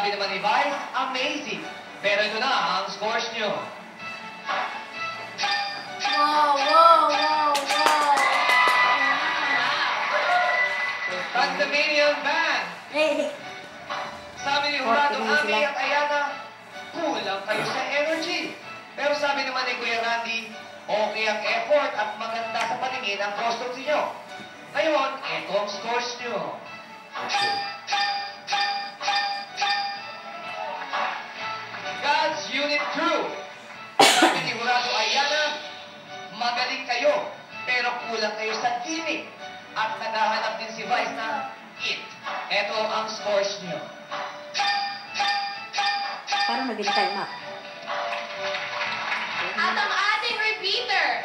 sabi naman ni Vice, amazing. Pero ito na ang scores nyo. Wow. Pandemanium Band. Sabi ni Jurado, Ami at Ayana, kulang kayo sa energy. Pero sabi naman ni Kuya Randy, okay ang effort at maganda sa paningin ang costumes niyo. Ngayon, ito ang scores nyo. God's Unit Crew. Sabi ni Jurado Ayana, magaling kayo, pero kulang kayo sa gimmick. At naghahanap din si Vice na it. Ito ang scores nyo. Parang naging time up. At ang ating repeater,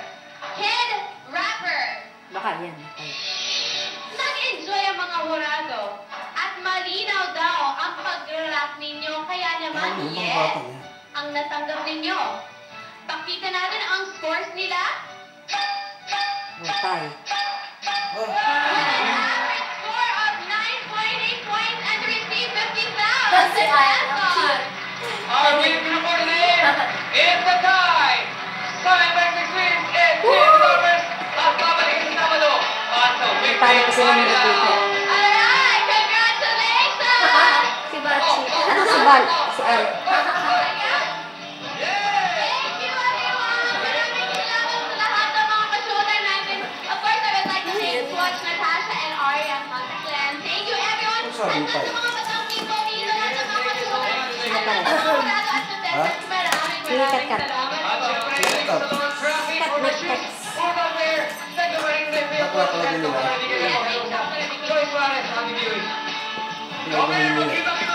Kid Rapper. Baka yan. Nag-enjoy ang mga Jurado at malinaw daw ang pag-rap ninyo. Kaya naman, yes, ang natanggap ninyo. Pakita natin ang scores nila. Tay. With an average score of 9.8 points and received 50,000 pesos. Our winning group for today is the tie. Simon Bex Extremes and Kid Robbers at babalik sa Sabado at sa Paano kasi namin repeater? Alright, congratulations! Si Bachi. Ano si Bal? Si Al. Thank you, everyone! Maraming salamat sa lahat ng mga ka-shooter natin. Of course, I would like to thank Swatch, Natasha, and Aria and Contact Lens. Thank you, everyone! At lahat ng mga batang people dito, lahat ng mga ka-shooter. Maraming Cut. salamat. At syempre, sa mga traffic for the shoes, urban wear, nagkabaring na film, Joyce Suarez, ang viewing. Okay, mag-ibang